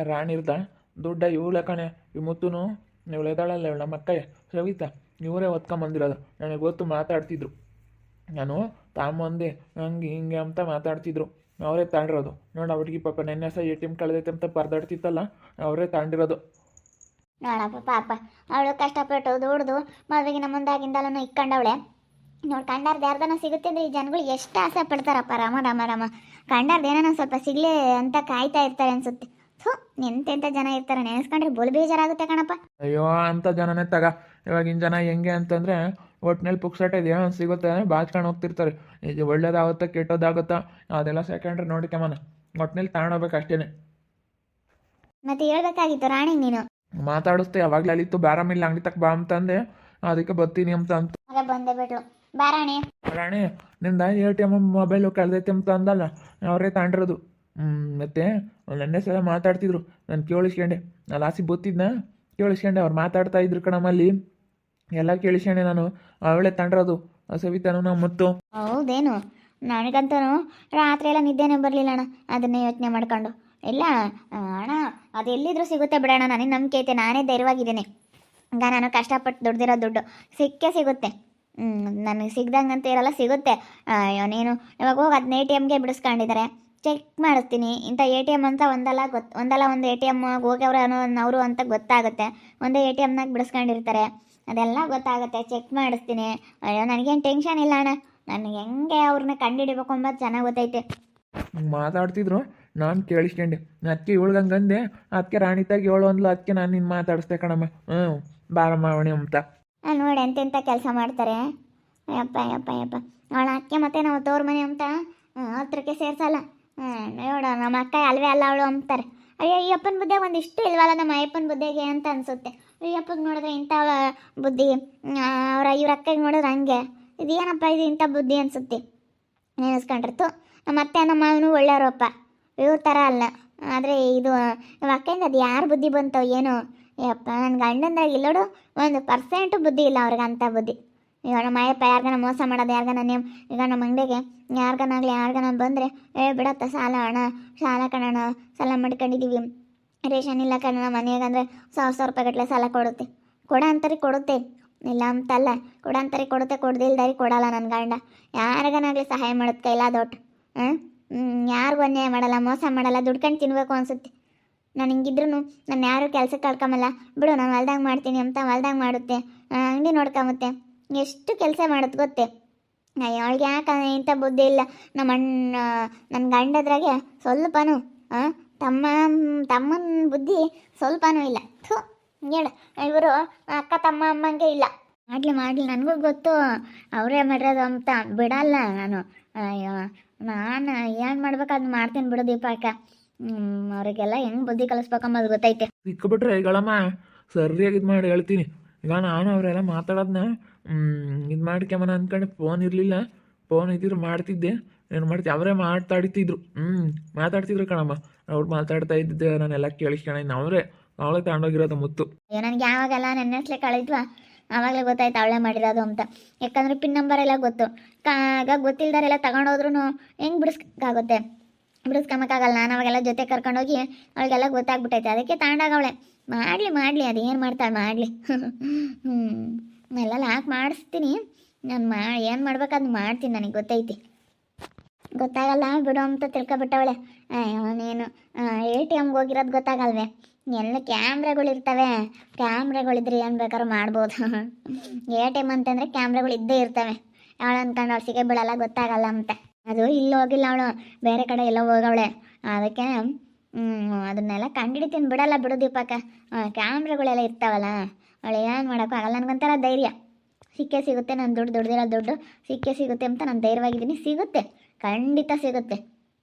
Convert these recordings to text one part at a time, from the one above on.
ರಾಣಿರ್ದ ದುಡ್ಡ ಇವಳೆ ಕಣೆ ಈ ಮುತ್ತುನು ಇವಳು ಎದ್ದಾಳಲ್ಲ ಇವಳು ನಮ್ಮ ಅಕ್ಕಯ್ಯ ಸವಿತಾ ಇವರೇ ಹೊತ್ಕೊಂಬಂದಿರೋದು. ನನಗೆ ಗೊತ್ತು ಮಾತಾಡ್ತಿದ್ರು, ನಾನು ತಾಂಬಂದೆ ಹಂಗೆ ಹಿಂಗೆ ಅಂತ ಮಾತಾಡ್ತಿದ್ರು. ಅವರೇ ತಾಂಡಿರೋದು ನೋಡಿ. ಅವ್ರಿಗೆ ಪಾಪ ನೆನ್ನೆ ಸಹ ATM ಕಳೆದೈತೆ ಅಂತ ಪರದಾಡ್ತಿತ್ತಲ್ಲ, ಅವರೇ ತಾಂಡಿರೋದು. ನೋಡಪ್ಪ ಪಾಪ ಅವಳು ಕಷ್ಟಪಟ್ಟು ದುಡ್ದು ಮದುವೆಗಿನ ಮುಂದಾಗಿಂದಲೂ ಇಕ್ಕೊಂಡವಳೆ. ನೋಡಿ ಕಂಡಾರ್ದು ಯಾರ್ದನ ಸಿಗುತ್ತೆ ಅಂದರೆ ಈ ಜನಗಳು ಎಷ್ಟು ಆಸೆ ಪಡ್ತಾರಪ್ಪ. ರಾಮ ರಾಮ ರಾಮ, ಕಂಡಾರ್ದು ಏನೋ ಸ್ವಲ್ಪ ಸಿಗಲಿ ಅಂತ ಕಾಯ್ತಾ ಇರ್ತಾರೆ ಅನ್ಸುತ್ತೆ. ಥೂ, ಎಂತೆಂಥ ಜನ ಇರ್ತಾರೆ ನೆನೆಸ್ಕೊಂಡ್ರೆ ಬೋಲ್ ಬೇಜಾರಾಗುತ್ತೆ ಕಣಪ್ಪ. ಅಯ್ಯೋ ಅಂಥ ಜನನೇ ತಗ. ಇವಾಗಿನ ಜನ ಹೆಂಗೆ ಅಂತಂದರೆ ಒಟ್ಟಿನಲ್ಲಿ ಪುಕ್ಸಟ್ಟೆ ಏನೋ ಸಿಗುತ್ತೆ ಬಾಚ್ಕೊಂಡು ಹೋಗ್ತಿರ್ತಾರೆ. ಇದು ಒಳ್ಳೇದಾಗುತ್ತಾ ಕೆಟ್ಟೋದಾಗುತ್ತಾ ಅದೆಲ್ಲ ಸೆಕೆಂಡ್ರಿ ನೋಡ್ಕೊಂಬನ, ಒಟ್ಟಿನಲ್ಲಿ ತಗೊಂಡೋಗ್ಬೇಕು ಅಷ್ಟೇ. ಮತ್ತೆ ಹೇಳ್ಬೇಕಾಗಿತ್ತು ರಾಣಿ ನೀನು. ಮಾತಾಡಿಸ್ತೆ ಯಾವಾಗಲೇ ಅಲ್ಲಿತ್ತು ಬ್ಯಾರಾಮಿಲ್ಲ ಅಂಗಡಿ ತಕ್ಕ ಬಾ ಅಂತಂದೆ, ಅದಕ್ಕೆ ಬರ್ತೀನಿ ಅಂತ ಬಂದೆ ಬಿಟ್ಲು. ಬಾರಾಣಿ ರಾಣಿ ನಿಂದ ATM ಮೊಬೈಲು ಕಳೆದೈತೆ ಅಂತ ಅಂದಲ್ಲ, ಅವರೇ ತಾಂಡಿರೋದು. ಮತ್ತೆ ನೆನ್ನೆ ಸಲ ಮಾತಾಡ್ತಿದ್ರು, ನಾನು ಕೇಳಿಸ್ಕೊಂಡೆ. ನಾನು ಆಸಿ ಬತ್ತಿದ್ನ ಕೇಳಿಸ್ಕೊಂಡೆ, ಅವ್ರು ಮಾತಾಡ್ತಾ ಇದ್ರು ಕಣಮ್ಮಲ್ಲಿ, ಎಲ್ಲ ಕೇಳಿಸ್ಕೊಂಡೆ ನಾನು. ಅವಳೇ ತಾಂಡಿರೋದು ಸವಿತಾನು ನಾವು ಮತ್ತು. ಹೌದೇನು? ನನಗಂತೂ ರಾತ್ರಿ ಎಲ್ಲ ನಿದ್ದೆನೇ ಬರಲಿಲ್ಲ ಅಣ್ಣ, ಅದನ್ನೇ ಯೋಚನೆ ಮಾಡ್ಕೊಂಡು. ಇಲ್ಲ ಅಣ್ಣ, ಅದು ಎಲ್ಲಿದ್ರೂ ಸಿಗುತ್ತೆ ಬಿಡೋಣ, ನನಗೆ ನಂಬಿಕೆ ಐತೆ, ನಾನೇ ಧೈರ್ಯವಾಗಿದ್ದೀನಿ. ಈಗ ನಾನು ಕಷ್ಟಪಟ್ಟು ದುಡ್ದಿರೋ ದುಡ್ಡು ಸಿಕ್ಕೇ ಸಿಗುತ್ತೆ. ನನಗೆ ಸಿಗ್ದಂಗಂತ ಇರಲ್ಲ, ಸಿಗುತ್ತೆ. ನೀನು ಇವಾಗ ಹೋಗಿ ಅದನ್ನ ATMಗೆ ಬಿಡಿಸ್ಕೊಂಡಿದ್ದಾರೆ, ಚೆಕ್ ಮಾಡಿಸ್ತೀನಿ. ಇಂಥ ATM ಅಂತ ಒಂದಲ್ಲ ಒಂದು ATM ಹೋಗ್ಯವ್ರು ಅವರು ಅಂತ ಗೊತ್ತಾಗುತ್ತೆ. ಒಂದೇ ATMನಾಗ ಬಿಡಿಸ್ಕೊಂಡಿರ್ತಾರೆ, ಅದೆಲ್ಲ ಗೊತ್ತಾಗುತ್ತೆ. ಚೆಕ್ ಮಾಡಿಸ್ತೀನಿ. ಅಯ್ಯೋ ನನಗೇನು ಟೆನ್ಷನ್ ಇಲ್ಲ ಅಣ್ಣ, ನನಗೆ ಹೆಂಗೆ ಅವ್ರನ್ನ ಕಂಡುಹಿಡಿಬೇಕು ಅಂಬದು ಚೆನ್ನಾಗಿ ಗೊತ್ತೈತೆ. ಮಾತಾಡ್ತಿದ್ರು, ನಾನು ಕೇಳಿಸ್ಕೊಂಡೆ. ಅದಕ್ಕೆ ಇವಳ್ಗಂಗಂದೆ, ಅದಕ್ಕೆ ರಾಣಿತಾಗಿ ಹೇಳು ಅಂದ್ಲು, ಅದಕ್ಕೆ ನಾನು ನಿನ್ನ ಮಾತಾಡಿಸ್ದೆ ಕಣಮ್ಮ. ಬಾರಮ್ಮ ಅವಣಿ ಅಂತ. ನೋಡಿ ಎಂತೆಂಥ ಕೆಲಸ ಮಾಡ್ತಾರೆ. ಯಪ್ಪ ಯಪ್ಪ ಯಪ್ಪ, ಅವಳ ಅಕ್ಕೆ ಮತ್ತೆ ನಾವು ತೋರ್ ಮನೆ ಅಂತ ಹತ್ರಕ್ಕೆ ಸೇರ್ಸಲ್ಲ. ನೋಡ ನಮ್ಮ ಅಕ್ಕ ಅಲ್ವೇ ಅಲ್ಲ ಅವಳು ಅಂತಾರೆ. ಅಯ್ಯೋ ಈ ಅಪ್ಪನ ಬುದ್ಧಿಗೆ ಒಂದಿಷ್ಟು ಇಲ್ವಲ್ಲ ನಮ್ಮ ಅಯ್ಯಪ್ಪನ ಬುದ್ಧಿಗೆ ಅಂತ ಅನಿಸುತ್ತೆ. ಈ ಅಪ್ಪಗೆ ನೋಡಿದ್ರೆ ಇಂಥ ಬುದ್ಧಿ, ಇವ್ರ ಅಕ್ಕಗೆ ನೋಡಿದ್ರೆ ಹಂಗೆ. ಇದೇನಪ್ಪ ಇದು ಇಂಥ ಬುದ್ಧಿ ಅನಿಸುತ್ತೆ ನೆನೆಸ್ಕೊಂಡ್ರತು. ನಮ್ಮ ಅತ್ತೆ ನಮ್ಮ ಮಾವನು ಒಳ್ಳೆಯವರಪ್ಪ, ಇವ್ರ ಥರ ಅಲ್ಲ. ಆದರೆ ಇದು ನಮ್ಮ ಅಕ್ಕಯಿಂದ ಅದು ಯಾರು ಬುದ್ಧಿ ಬಂತೋ ಏನೋ. ಯಪ್ಪ, ನನ್ನ ಗಂಡಂದ್ರಾಗ ಇಲ್ಲೋಡು 1% ಬುದ್ಧಿ ಇಲ್ಲ ಅವ್ರಿಗೆ, ಅಂಥ ಬುದ್ಧಿ. ಈಗ ನಮ್ಮ ಅಯ್ಯಪ್ಪ ಯಾರಿಗಾನ ಮೋಸ ಮಾಡೋದು, ಯಾರಿಗಾನ ಈಗ ನಮ್ಮ ಅಂಗಡಿಗೆ ಯಾರಿಗಾನ ಬಂದರೆ ಬಿಡತ್ತ ಸಾಲ ಅಣ್ಣ, ಸಾಲ ಕಣೋಣ, ಸಾಲ ಮಾಡ್ಕೊಂಡಿದ್ದೀವಿ, ರೇಷನ್ ಇಲ್ಲ ಕಣ ಮನೆಯಾಗಂದರೆ 1,000 ರೂಪಾಯಿ ಗಟ್ಟಲೆ ಸಾಲ ಕೊಡುತ್ತೆ. ಕೊಡ ಅಂತಾರೆ ಕೊಡುತ್ತೆ, ಇಲ್ಲ ಅಂತಲ್ಲ, ಕೊಡ ಅಂತಾರೆ ಕೊಡುತ್ತೆ, ಕೊಡ್ದಿಲ್ದಾರಿ ಕೊಡಲ್ಲ ನನ್ನ ಗಂಡ. ಯಾರಿಗಾನಾಗಲಿ ಸಹಾಯ ಮಾಡೋದು ಕೈಲಾದೊಟ್ಟು. ಯಾರಿಗೂ ಅನ್ಯಾಯ ಮಾಡಲ್ಲ, ಮೋಸ ಮಾಡಲ್ಲ, ದುಡ್ಕೊಂಡು ತಿನ್ನಬೇಕು ಅನಿಸುತ್ತೆ. ನಾನು ಹಿಂಗಿದ್ರು ನಾನು ಯಾರು ಕೆಲಸಕ್ಕೆ ಕಳ್ಕೊಂಬಲ್ಲ ಬಿಡು, ನಾನು ಹೊಲ್ದಾಗ ಮಾಡ್ತೀನಿ ಅಂತ ಹೊಲ್ದಾಗ ಮಾಡುತ್ತೆ, ಅಂಗಡಿ ನೋಡ್ಕೊಂಬತ್ತೆ, ಎಷ್ಟು ಕೆಲಸ ಮಾಡುತ್ತೆ ಗೊತ್ತೇ. ಅವಳಿಗೆ ಯಾಕೆ ಇಂಥ ಬುದ್ಧಿ ಇಲ್ಲ. ನನ್ನ ಗಂಡದ್ರಾಗೆ ಸ್ವಲ್ಪನೂ ತಮ್ಮನ ಬುದ್ಧಿ ಸ್ವಲ್ಪನೂ ಇಲ್ಲ. ಥೂ, ಹೇಳು, ಇವರು ಅಕ್ಕ ತಮ್ಮ ಅಮ್ಮಂಗೆ ಇಲ್ಲ. ಮಾಡಲಿ ನನಗೂ ಗೊತ್ತು ಅವರೇ ಮಾಡಿರೋದು ಅಂತ ಬಿಡಲ್ಲ ನಾನು. ಅಯ್ಯೋ ನಾನು ಏನು ಮಾಡ್ಬೇಕು ಅದು ಮಾಡ್ತೀನಿ ಬಿಡು ದೀಪಕ್ಕ. ಅವರಿಗೆಲ್ಲ ಹೆಂಗೆ ಬುದ್ಧಿ ಕಲಿಸ್ಬೇಕಂಬದು ಗೊತ್ತೈತೆ. ಸಿಕ್ಬಿಟ್ರೆ ಈಗಳಮ್ಮ ಸರಿಯಾಗಿ ಇದು ಮಾಡಿ ಹೇಳ್ತೀನಿ. ಈಗ ನಾನು ಅವರೆಲ್ಲ ಮಾತಾಡೋದನ್ನ ಇದು ಮಾಡ್ಕೊಂಬನ ಅಂದ್ಕೊಂಡು ಫೋನ್ ಇರಲಿಲ್ಲ, ಫೋನ್ ಇದ್ದಿದ್ರು ಮಾಡ್ತಿದ್ದೆ. ಏನು ಮಾಡ್ತಿ ಅವರೇ ಮಾತಾಡ್ತಿದ್ರು, ಮಾತಾಡ್ತಿದ್ರು ಕಣಮ್ಮ. ಅವ್ರು ಮಾತಾಡ್ತಾ ಇದ್ದಿದ್ದೆ ನಾನೆಲ್ಲ ಕೇಳಿಸ್ಕೊಂಡು ಅವಳೇ ತಗೊಂಡೋಗಿರೋದು ಮುತ್ತು. ಅಯ್ಯೋ ನನಗೆ ಯಾವಾಗೆಲ್ಲ ನೆನ್ನೆಸ್ಲೆ ಕಳಿದ್ವಾ ಆವಾಗಲೇ ಗೊತ್ತಾಯ್ತು ಅವಳೇ ಮಾಡಿರೋದು ಅಂತ. ಯಾಕಂದರೆ ಪಿನ್ ನಂಬರ್ ಎಲ್ಲ ಗೊತ್ತು. ಆಗ ಗೊತ್ತಿಲ್ದಾರೆಲ್ಲ ತಗೊಂಡೋದ್ರೂ ಹೆಂಗೆ ಬಿಡಿಸ್ಕಾಗುತ್ತೆ, ಬಿಡಿಸ್ಕೊಂಬಕ್ಕಾಗಲ್ಲ. ನಾನು ಅವಾಗೆಲ್ಲ ಜೊತೆ ಕರ್ಕೊಂಡೋಗಿ ಅವಳಿಗೆಲ್ಲ ಗೊತ್ತಾಗ್ಬಿಟ್ಟೈತೆ, ಅದಕ್ಕೆ ತಗೊಂಡಾಗ ಅವಳೆ ಮಾಡಲಿ ಅದೇನು ಮಾಡ್ತಾಳೆ ಮಾಡಲಿ. ಎಲ್ಲ ಹಾಕಿ ಮಾಡಿಸ್ತೀನಿ ನಾನು. ಏನು ಮಾಡ್ಬೇಕು ಅದು ಮಾಡ್ತೀನಿ, ನನಗೆ ಗೊತ್ತೈತಿ. ಗೊತ್ತಾಗಲ್ಲ ಬಿಡು ಅಂತ ತಿಳ್ಕೊಬಿಟ್ಟವಳೆ. ನೀನು ATMಗೆ ಹೋಗಿರೋದು ಗೊತ್ತಾಗಲ್ವೇ? ಎಲ್ಲ ಕ್ಯಾಮ್ರಾಗಳಿರ್ತವೆ, ಕ್ಯಾಮ್ರಾಗಳಿದ್ರೆ ಏನು ಬೇಕಾದ್ರೂ ಮಾಡ್ಬೋದು. ATM ಅಂತಂದರೆ ಕ್ಯಾಮ್ರಾಗಳು ಇದ್ದೇ ಇರ್ತವೆ. ಅವಳು ಅಂದ್ಕೊಂಡು ಅವ್ಳು ಸಿಗೇ ಬಿಡಲ್ಲ, ಗೊತ್ತಾಗಲ್ಲ ಅಂತ. ಅದು ಇಲ್ಲಿ ಹೋಗಿಲ್ಲ, ಅವಳು ಬೇರೆ ಕಡೆ ಎಲ್ಲ ಹೋಗವಳೆ. ಅದಕ್ಕೆ ಅದನ್ನೆಲ್ಲ ಕಂಡುಹಿಡಿತೀನಿ, ಬಿಡಲ್ಲ ಬಿಡು ದೀಪಕ್ಕ. ಕ್ಯಾಮ್ರಾಗಳೆಲ್ಲ ಇರ್ತಾವಲ್ಲ, ಅವಳು ಏನು ಮಾಡೋಕ್ಕಾಗಲ್ಲ. ನನಗೊಂಥರ ಧೈರ್ಯ, ಸಿಕ್ಕೇ ಸಿಗುತ್ತೆ. ನಾನು ದುಡ್ದಿರೋ ದುಡ್ಡು ಸಿಕ್ಕೇ ಸಿಗುತ್ತೆ ಅಂತ ನಾನು ಧೈರ್ಯವಾಗಿದ್ದೀನಿ. ಸಿಗುತ್ತೆ, ಖಂಡಿತ ಸಿಗುತ್ತೆ,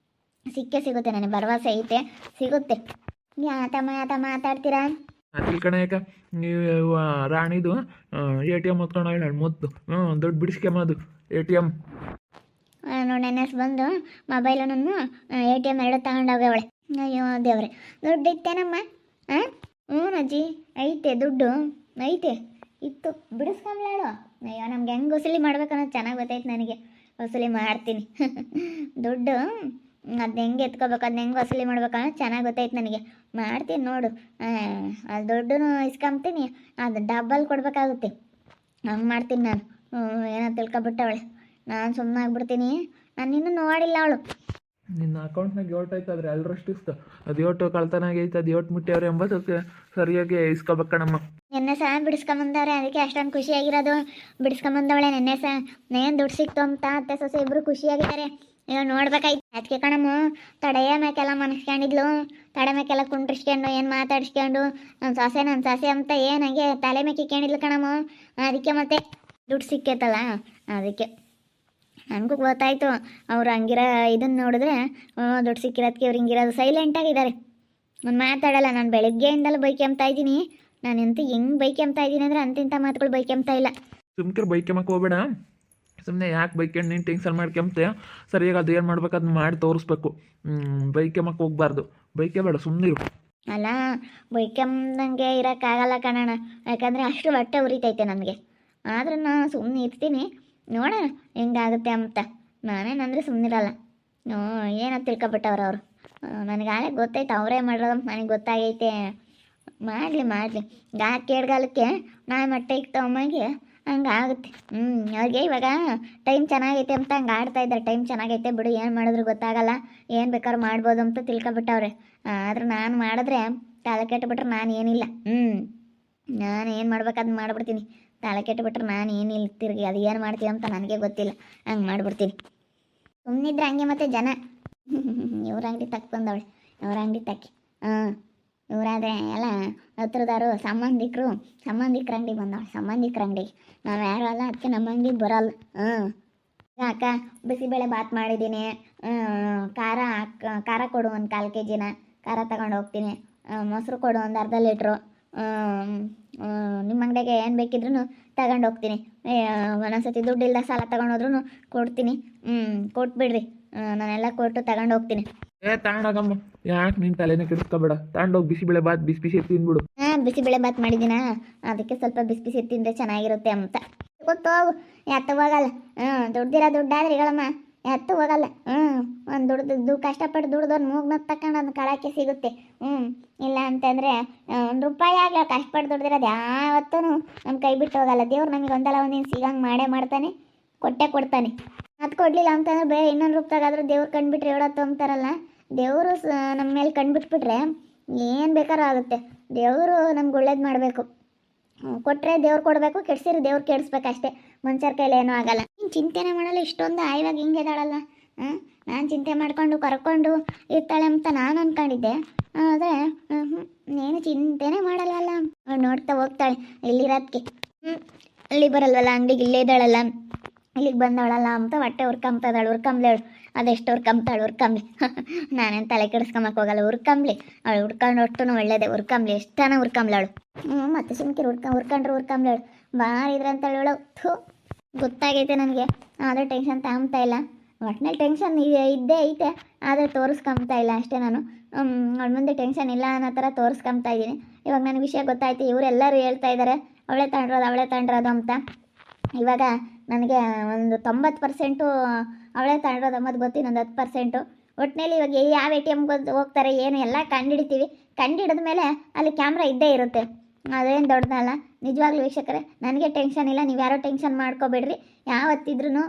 ಸಿಕ್ಕೇ ಸಿಗುತ್ತೆ, ನನಗೆ ಭರವಸೆ ಐತೆ, ಸಿಗುತ್ತೆ. ಯಾತ ಮಾತಾಡ್ತೀರಾ? ಅದಿಲ್ ಕಣ, ಯಾಕ ನೀವು ರಾಣಿದು ATM ಹೊತ್ಕೊಂಡು ಹೇಳ ಮುತ್ತು ದುಡ್ಡು ಬಿಡಿಸ್ಕೊಂಬದು ATM. ನೋಡಿ ನೆನ್ನೆಸ್ ಬಂದು ಮೊಬೈಲನ್ನು ATM 2 ತಗೊಂಡೋಗವಳೆ. ಅಯ್ಯೋ ದೇವ್ರೆ, ದುಡ್ಡು ಇತ್ತೇನಮ್ಮ? ಹ್ಞೂ ಅಜ್ಜಿ ಐತೆ, ದುಡ್ಡು ಐತೆ, ಇತ್ತು, ಬಿಡಿಸ್ಕೊಂಬ್ಲಾಳು. ಅಯ್ಯೋ ನಮ್ಗೆ ಹೆಂಗೆ ವಸೂಲಿ ಮಾಡ್ಬೇಕನ್ನೋದು ಚೆನ್ನಾಗಿ ಗೊತ್ತೈತೆ ನನಗೆ, ವಸೂಲಿ ಮಾಡ್ತೀನಿ. ದುಡ್ಡು ಅದನ್ನ ಹೆಂಗೆ ಎತ್ಕೋಬೇಕು, ಅದನ್ನ ಹೆಂಗೆ ವಸೂಲಿ ಮಾಡ್ಬೇಕು ಅನ್ನೋದು ಚೆನ್ನಾಗಿ ಗೊತ್ತೈತೆ ನನಗೆ. ಮಾಡ್ತೀನಿ ನೋಡು. ಅದು ದುಡ್ಡು ಇಸ್ಕೊಂತೀನಿ, ಅದು ಡಬ್ಬಲ್ ಕೊಡಬೇಕಾಗುತ್ತೆ. ಹಂಗೆ ಮಾಡ್ತೀನಿ ನಾನು. ಏನೋ ತಿಳ್ಕೊಬಿಟ್ಟವಳೆ. ನಾನು ಸುಮ್ಮನೆ ಆಗ್ಬಿಡ್ತೀನಿ. ನಾನು ಇನ್ನೂ ನೋಡಿಲ್ಲ ಅವಳು. ನಿನ್ನ ಅಕೌಂಟ್ನಾಗ ಏಟು ಐತೆ ಆದರೆ ಎಲ್ಲರಷ್ಟು ಇಸ್ತು. ಅದು ಏಟು ಕಳ್ತನಾಗ ಐತೆ, ಅದು ಏಟು ಮುಟ್ಟಿ ಎಂಬತ್ತಕ್ಕೆ ಸರಿಯಾಗಿ ಇಸ್ಕೋಬೇಕು ಕಣಮ್ಮ. ನೆನ್ನೆ ಸಹ ಬಿಡಿಸ್ಕೊಂಬಂದವ್ರೆ, ಅದಕ್ಕೆ ಅಷ್ಟೊಂದು ಖುಷಿಯಾಗಿರೋದು. ಬಿಡಿಸ್ಕೊಂಬಂದವಳೆ ನೆನ್ನೆ ಸಹ. ಏನು ದುಡ್ಡು ಸಿಕ್ತು ಅಂತ ಅತ್ತೆ ಸೊಸೆ ಇಬ್ಬರು ಖುಷಿಯಾಗಿದ್ದಾರೆ. ಈಗ ನೋಡ್ಬೇಕಾಯ್ತು. ಅದಕ್ಕೆ ಕಣಮ್ಮ ತಡೆಯ ಮೇಕೆಲ್ಲ ಮನಸ್ಕೊಂಡಿದ್ಲು. ತಡೆ ಮೇಕೆಲ್ಲ ಕುಂಡ್ರಿಸ್ಕೊಂಡು ಏನು ಮಾತಾಡಿಸ್ಕೊಂಡು ನನ್ನ ಸೊಸೆ ಅಂತ ಏನಂಗೆ ತಲೆ ಮೇಕೆ ಕೇಳಿದ್ಲು ಕಣಮ್ಮ. ಅದಕ್ಕೆ ಮತ್ತೆ ದುಡ್ಡು ಸಿಕ್ಕೈತಲ್ಲ ಅದಕ್ಕೆ ನನಗೂ ಗೊತ್ತಾಯ್ತು. ಅವ್ರು ಹಂಗಿರೋ ಇದನ್ನು ನೋಡಿದ್ರೆ ದುಡ್ಡು ಸಿಕ್ಕಿರೋದಕ್ಕೆ ಅವ್ರು ಹಿಂಗಿರೋದು ಸೈಲೆಂಟಾಗಿದ್ದಾರೆ. ನಾನು ಮಾತಾಡಲ್ಲ. ನಾನು ಬೆಳಗ್ಗೆಯಿಂದಲೂ ಬೈಕೆಂಬ್ತಾ ಇದ್ದೀನಿ. ನಾನು ಎಂತ ಹೆಂಗೆ ಬೈಕೆಂಬ್ತಾ ಇದ್ದೀನಿ ಅಂದರೆ ಅಂತಿಂಥ ಮಾತುಗಳು ಬೈಕೆಂಬ್ತಾ ಇಲ್ಲ. ಸುಮ್ಕಿರು ಬೈಕೆಂಬಕ್ಕೆ ಹೋಗ್ಬೇಡ. ಸುಮ್ಮನೆ ಯಾಕೆ ಬೈಕೆಂಡು ನೀನು ಟೆನ್ಷನ್ ಮಾಡ್ಕೊಂಬ್ತೀಯ? ಸರಿಯಾಗಿ ಅದು ಏನು ಮಾಡ್ಬೇಕು ಅದನ್ನ ಮಾಡಿ ತೋರಿಸ್ಬೇಕು. ಬೈಕೆಂಬಕ್ಕೆ ಹೋಗ್ಬಾರ್ದು. ಬೈಕೆ ಬೇಡ, ಸುಮ್ಮನಿರು. ಅಲ್ಲ, ಬೈಕೆಂಬಂಗೆ ಇರೋಕ್ಕಾಗಲ್ಲ ಕಣಣ್ಣ. ಯಾಕಂದರೆ ಅಷ್ಟು ಹೊಟ್ಟೆ ಉರಿತೈತೆ ನನಗೆ. ಆದ್ರೂ ನಾನು ಸುಮ್ಮನೆ ಇರ್ತೀನಿ, ನೋಡೋಣ ಹೆಂಗಾಗುತ್ತೆ ಅಂತ. ನಾನೇನಂದರೆ ಸುಮ್ಮನಿರಲ್ಲ. ಏನೋ ತಿಳ್ಕೊಬಿಟ್ಟವ್ರು ಅವರು. ನನಗಾಗಲೇ ಗೊತ್ತೈತೆ ಅವರೇ ಮಾಡಿರೋದು ನನಗೆ ಗೊತ್ತಾಗೈತೆ. ಮಾಡಲಿ ಕೇಳ್ಗಾಲಕ್ಕೆ ನಾಳೆ ಮೊಟ್ಟೆಗೆ ತಗೊಂಬಂಗೆ ಹಂಗೆ ಆಗುತ್ತೆ. ಅವ್ರಿಗೆ ಇವಾಗ ಟೈಮ್ ಚೆನ್ನಾಗೈತೆ ಅಂತ ಹಂಗೆ ಆಡ್ತಾ ಇದ್ದಾರೆ. ಟೈಮ್ ಚೆನ್ನಾಗೈತೆ ಬಿಡು, ಏನು ಮಾಡಿದ್ರು ಗೊತ್ತಾಗಲ್ಲ, ಏನು ಬೇಕಾದ್ರೂ ಮಾಡ್ಬೋದು ಅಂತ ತಿಳ್ಕೊಬಿಟ್ಟವ್ರೆ. ಆದ್ರೆ ನಾನು ಮಾಡಿದ್ರೆ ತಲೆ ಕೆಟ್ಟುಬಿಟ್ರೆ ನಾನು ಏನಿಲ್ಲ. ನಾನು ಏನು ಮಾಡ್ಬೇಕು ಅದನ್ನ ಮಾಡಿಬಿಡ್ತೀನಿ. ತಲೆ ಕೆಟ್ಟುಬಿಟ್ರೆ ನಾನು ಏನಿಲ್ಲ, ತಿರುಗಿ ಅದು ಏನು ಮಾಡ್ತೀವಿ ಅಂತ ನನಗೆ ಗೊತ್ತಿಲ್ಲ, ಹಂಗೆ ಮಾಡಿಬಿಡ್ತೀನಿ. ಸುಮ್ಮನಿದ್ರೆ ಹಂಗೆ ಮತ್ತೆ ಜನ ಇವ್ರ ಅಂಗಡಿ ತಕ್ಕ ಬಂದವಳೆ, ಇವ್ರ ಅಂಗಡಿ ತಕ್ಕಿ. ಇವರಾದರೆ ಎಲ್ಲ ಹತ್ರದವರು ಸಂಬಂಧಿಕರ ಅಂಗಡಿ ಬಂದವಳು. ಸಂಬಂಧಿಕರ ಅಂಗಡಿಗೆ ನಾವು ಯಾರು ಅಲ್ಲ, ಅದಕ್ಕೆ ನಮ್ಮ ಅಂಗಡಿಗೆ ಬರೋಲ್ಲ. ಅಕ್ಕ ಬಿಸಿಬೇಳೆ ಬಾತ್ ಮಾಡಿದ್ದೀನಿ. ಖಾರ ಕೊಡು ಒಂದು 1/4 kg ಖಾರ ತಗೊಂಡು ಹೋಗ್ತೀನಿ. ಮೊಸರು ಕೊಡು ಒಂದು ಅರ್ಧ ಲೀಟ್ರು. ನಿಮ್ಮ ಅಂಗಡಿಗೆ ಏನು ಬೇಕಿದ್ರೂ ತಗೊಂಡು ಹೋಗ್ತೀನಿ. ಒಂದೊಂದ್ಸತಿ ದುಡ್ಡಿಲ್ಲ ಸಾಲ ತಗೊಂಡೋದ್ರೂ ಕೊಡ್ತೀನಿ. ಕೊಟ್ಬಿಡ್ರಿ, ನಾನೆಲ್ಲ ಕೊಟ್ಟು ತಗೊಂಡು ಹೋಗ್ತೀನಿ. ತಗೊಂಡೋಗಮ್ಮ, ಯಾಕೆ ನೀನು ತಲೆನೇ ಕೆಡಿಸ್ಕೊಬೇಡ. ತಗೊಂಡೋಗಿ ಬಿಸಿಬೇಳೆ ಬಾತ್ ಬಿಸಿ ತಿಂದ್ಬಿಡು. ಬಿಸಿಬೇಳೆ ಬಾತ್ ಮಾಡಿದ್ದೀನ, ಅದಕ್ಕೆ ಸ್ವಲ್ಪ ಬಿಸಿ ತಿಂದರೆ ಚೆನ್ನಾಗಿರುತ್ತೆ ಅಂತ. ಗೊತ್ತು ಹೋಗು, ಎತ್ತ ಹೋಗಲ್ಲ. ದುಡ್ದಿರೋ ದುಡ್ಡಾದ್ರೆ ಇಗಳಮ್ಮ, ಎತ್ತು ಹೋಗಲ್ಲ. ಒಂದು ದುಡ್ದು ಕಷ್ಟಪಟ್ಟು ದುಡ್ದೊಂದು ಮೂಗ್ನ ತಗೊಂಡು ಅದನ್ನ ಕಳಕ್ಕೆ ಸಿಗುತ್ತೆ. ಇಲ್ಲ ಅಂತಂದರೆ 1 ರೂಪಾಯಿ ಆಗಲ್ಲ. ಕಷ್ಟಪಟ್ಟು ದುಡ್ದಿರೋದು ಯಾವತ್ತೂ ನಮ್ಮ ಕೈ ಬಿಟ್ಟು ಹೋಗಲ್ಲ. ದೇವ್ರು ನಮಗೆ ಒಂದಲ್ಲ ಒಂದಿನ ಸಿಗಂಗೆ ಮಾಡೇ ಕೊಡ್ತಾನೆ. ಅದು ಕೊಡಲಿಲ್ಲ ಅಂತಂದ್ರೆ ಬೇರೆ ಇನ್ನೊಂದು ರೂಪದಾಗಾದ್ರೂ ದೇವ್ರು ಕಂಡುಬಿಟ್ರೆ ಹೇಳೋತ್ತು ಅಂತಾರಲ್ಲ. ದೇವರು ನಮ್ಮ ಮೇಲೆ ಕಂಡುಬಿಟ್ಬಿಟ್ರೆ ಏನು ಬೇಕಾದ್ರೂ ಆಗುತ್ತೆ. ದೇವರು ನಮ್ಗೆ ಒಳ್ಳೇದು ಮಾಡಬೇಕು. ಕೊಟ್ಟರೆ ದೇವ್ರು ಕೊಡಬೇಕು, ಕೆಡ್ಸಿದ್ರೆ ದೇವ್ರು ಕೆಡಿಸ್ಬೇಕು ಅಷ್ಟೇ. ಮನುಷ್ಯರ ಕೈಲಿ ಏನೂ ಆಗಲ್ಲ. ನೀನು ಚಿಂತೆನೇ ಮಾಡಲ್ಲ. ಇಷ್ಟೊಂದು ಆಯ್ವಾಗ ಹಿಂಗೆ ಇದ್ದಾಳಲ್ಲ. ನಾನು ಚಿಂತೆ ಮಾಡ್ಕೊಂಡು ಕರ್ಕೊಂಡು ಇರ್ತಾಳೆ ಅಂತ ನಾನು ಅಂದ್ಕೊಂಡಿದ್ದೆ. ಆದರೆ ನೀನು ಚಿಂತೆನೇ ಮಾಡಲ್ಲಲ್ಲ. ನೋಡ್ತಾ ಹೋಗ್ತಾಳೆ ಇಲ್ಲಿರೋದಕ್ಕೆ. ಅಲ್ಲಿ ಬರಲ್ವಲ್ಲ ಅಂಗಡಿಗೆ, ಇಲ್ಲೇ ಇದ್ದಾಳಲ್ಲ, ಇಲ್ಲಿಗೆ ಬಂದವಳಲ್ಲ ಅಂತ ಹೊಟ್ಟೆ ಹುರ್ಕೊಂಬ್ತಾಳು. ಹುರ್ಕೊಂಬ್ಲೇಳು, ಅದೆಷ್ಟು ಹುರ್ಕೊಂಬ್ಲಿ. ನಾನೇನು ತಲೆ ಕೆಡಿಸ್ಕೊಂಬಕ್ಕೆ ಹೋಗಲ್ಲ. ಹುರ್ಕೊಂಬ್ಲಿ ಅವಳು. ಹುರ್ಕೊಂಡು ಒಟ್ಟು ಒಳ್ಳೇದೇ. ಹುರ್ಕೊಂಬ್ಲಿ, ಎಷ್ಟಾನ ಹುರ್ಕೊಂಬ್ಲವಳು. ಮತ್ತೆ ಸುಮ್ಕಿರು. ಹುರ್ಕೊಂಬ್ಲೇಳು ಭಾಳ ಇದ್ರಂತೇಳಿ ಹೇಳೋ. ಗೊತ್ತಾಗೈತೆ ನನಗೆ, ಆದರೆ ಟೆನ್ಷನ್ ತಗೊಂಬ್ತಾ ಇಲ್ಲ. ಒಟ್ಟಿನಲ್ಲಿ ಟೆನ್ಷನ್ ಇದ್ದೇ ಐತೆ, ಆದರೆ ತೋರಿಸ್ಕೊಂಬ್ತಾ ಇಲ್ಲ ಅಷ್ಟೇ. ನಾನು ಅವಳ ಮುಂದೆ ಟೆನ್ಷನ್ ಇಲ್ಲ ಅನ್ನೋ ಥರ ತೋರಿಸ್ಕೊಂಬ್ತಾ ಇದ್ದೀನಿ. ಇವಾಗ ನನಗೆ ವಿಷಯ ಗೊತ್ತಾಯ್ತು. ಇವರೆಲ್ಲರೂ ಹೇಳ್ತಾ ಇದ್ದಾರೆ ಅವಳೇ ತಗೊಂಡಿರೋದು ಅಂತ. ಇವಾಗ ನನಗೆ ಒಂದು 90% ಅವಳೇ ತಗೊಂಡಿರೋದು ಅನ್ನೋದು ಗೊತ್ತು. ಇನ್ನೊಂದು 10%. ಒಟ್ಟಿನಲ್ಲಿ ಇವಾಗ ಯಾವ ATMಗೆ ಹೋಗ್ತಾರೆ ಏನು ಎಲ್ಲ ಕಂಡುಹಿಡಿತೀವಿ. ಕಂಡುಹಿಡಿದ ಮೇಲೆ ಅಲ್ಲಿ ಕ್ಯಾಮ್ರಾ ಇದ್ದೇ ಇರುತ್ತೆ. ಅದೇನು ದೊಡ್ಡದಲ್ಲ. ನಿಜವಾಗ್ಲೂ ವೀಕ್ಷಕರೇ, ನನಗೆ ಟೆನ್ಷನ್ ಇಲ್ಲ. ನೀವು ಯಾರೋ ಟೆನ್ಷನ್ ಮಾಡ್ಕೋಬೇಡ್ರಿ. ಯಾವತ್ತಿದ್ರೂ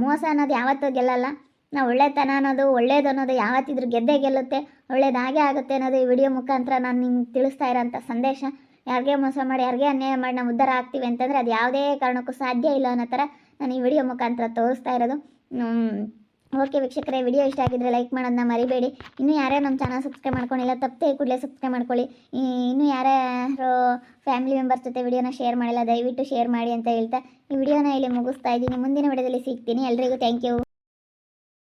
ಮೋಸ ಅನ್ನೋದು ಯಾವತ್ತೂ ಗೆಲ್ಲಲ್ಲ. ನಾವು ಒಳ್ಳೆತನ ಅನ್ನೋದು, ಒಳ್ಳೇದು ಅನ್ನೋದು ಯಾವತ್ತಿದ್ರೂ ಗೆದ್ದೇ ಗೆಲ್ಲುತ್ತೆ. ಒಳ್ಳೇದಾಗೇ ಆಗುತ್ತೆ ಅನ್ನೋದು ಈ ವಿಡಿಯೋ ಮುಖಾಂತರ ನಾನು ನಿಮ್ಗೆ ತಿಳಿಸ್ತಾ ಇರೋಂಥ ಸಂದೇಶ. ಯಾರಿಗೆ ಮೋಸ ಮಾಡಿ, ಯಾರಿಗೆ ಅನ್ಯಾಯ ಮಾಡಿ ನಾವು ಉದ್ಧಾರ ಆಗ್ತೀವಿ ಅಂತಂದರೆ ಅದು ಯಾವುದೇ ಕಾರಣಕ್ಕೂ ಸಾಧ್ಯ ಇಲ್ಲ ಅನ್ನೋ ಥರ ನಾನು ಈ ವಿಡಿಯೋ ಮುಖಾಂತರ ತೋರಿಸ್ತಾ ಇರೋದು. ಓಕೆ ವೀಕ್ಷಕರೇ, ವಿಡಿಯೋ ಇಷ್ಟ ಆಗಿದ್ರೆ ಲೈಕ್ ಮಾಡೋದನ್ನ ಮರಿಬೇಡಿ. ಇನ್ನೂ ಯಾರೇ ನಮ್ಮ ಚಾನಲ್ ಸಬ್ಸ್ಕ್ರೈಬ್ ಮಾಡ್ಕೊಂಡಿಲ್ಲ ತಪ್ಪೇ ಕೂಡಲೇ ಸಬ್ಸ್ಕ್ರೈಬ್ ಮಾಡ್ಕೊಳ್ಳಿ. ಇನ್ನೂ ಯಾರ್ಯಾರು ಫ್ಯಾಮಿಲಿ ಮೆಂಬರ್ಸ್ ಜೊತೆ ವಿಡಿಯೋನ ಶೇರ್ ಮಾಡಿಲ್ಲ, ದಯವಿಟ್ಟು ಶೇರ್ ಮಾಡಿ ಅಂತ ಹೇಳ್ತಾ ಈ ವಿಡಿಯೋನ ಇಲ್ಲಿ ಮುಗಿಸ್ತಾ ಇದ್ದೀನಿ. ಮುಂದಿನ ವಿಡಿಯೋದಲ್ಲಿ ಸಿಗ್ತೀನಿ. ಎಲ್ರಿಗೂ ಥ್ಯಾಂಕ್ ಯು.